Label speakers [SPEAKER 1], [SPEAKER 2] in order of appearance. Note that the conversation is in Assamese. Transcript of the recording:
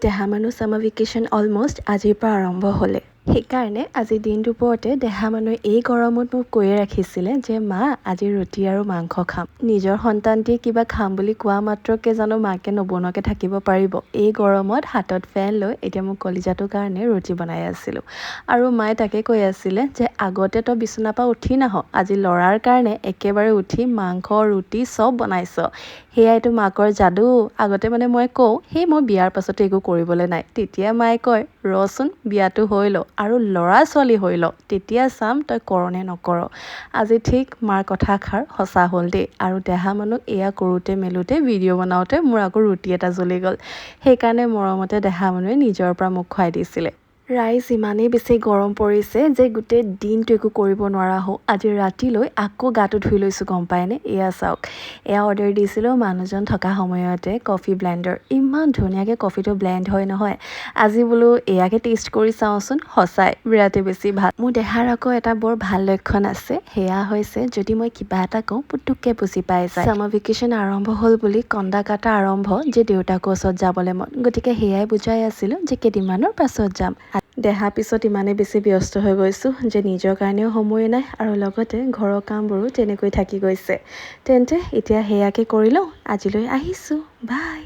[SPEAKER 1] দেহা মানুহ ছামাৰ ভেকেশ্যন অলমষ্ট আজিৰ পৰা আৰম্ভ হ'লে। সেইকাৰণে আজি দিন দুপৰতে দেহা মানুহে এই গৰমত মোক কৈয়ে ৰাখিছিলে যে মা আজি ৰুটি আৰু মাংস খাম। নিজৰ সন্তানটিয়ে কিবা খাম বুলি কোৱা মাত্ৰকে জানো মাকে নবনোৱাকৈ থাকিব পাৰিব। এই গৰমত হাতত ফেন লৈ এতিয়া মোক কলিজাটোৰ কাৰণে ৰুটি বনাই আছিলোঁ আৰু মায়ে তাকে কৈ আছিলে যে আগতে তই বিচনাৰ পৰা উঠি নাহ, আজি ল'ৰাৰ কাৰণে একেবাৰে উঠি মাংস ৰুটি চব বনাইছ। সেয়াইতো মাকৰ যাদু। আগতে মই কওঁ সেই মই বিয়াৰ পাছতে একো কৰিবলৈ নাই, তেতিয়া মায়ে কয় ৰচোন বিয়াটো হৈ ল আৰু ল'ৰা ছোৱালী হৈ ল, তেতিয়া চাম তই কৰ নে নকৰ। আজি ঠিক মাৰ কথাষাৰ সঁচা হ'ল দেই। আৰু দেহা মানুহক এয়া কৰোঁতে মেলোঁতে ভিডিঅ' বনাওঁতে মোৰ আকৌ ৰুটি এটা জ্বলি গ'ল। সেইকাৰণে মৰমতে দেহা মানুহে নিজৰ পৰা মোক খুৱাই দিছিলে। ৰাইজ ইমানেই বেছি গৰম পৰিছে যে গোটেই দিনটো একো কৰিব নোৱাৰা হওঁ। আজি ৰাতিলৈ আকৌ গাটো ধুই লৈছোঁ গম পায়নে। এয়া চাওক, এয়া অৰ্ডাৰ দিছিলোঁ মানুহজন থকা সময়তে কফি ব্লেণ্ডাৰ। ইমান ধুনীয়াকৈ কফিটো ব্লেণ্ড হয় নহয়। আজি বোলো এয়াকে টেষ্ট কৰি চাওঁচোন, সঁচাই বিৰাটেই বেছি ভাল। মোৰ দেহাৰ আকৌ এটা বৰ ভাল লক্ষণ আছে, সেয়া হৈছে যদি মই কিবা এটা কওঁ পুতুককৈ বুজি পাই যায়। ছামাৰ ভেকেশ্যন আৰম্ভ হ'ল বুলি কন্দা কাটা আৰম্ভ যে দেউতাকৰ ওচৰত যাবলৈ মন, গতিকে সেয়াই বুজাই আছিলোঁ যে কেইদিনমানৰ পাছত যাম। দেহা পিছত ইমানেই বেছি ব্যস্ত হৈ গৈছোঁ যে নিজৰ কাৰণেও সময় নাই আৰু লগতে ঘৰৰ কামবোৰো তেনেকৈ থাকি গৈছে। তেন্তে এতিয়া সেয়াকে কৰি লওঁ, আজিলৈ আহিছোঁ, বাই।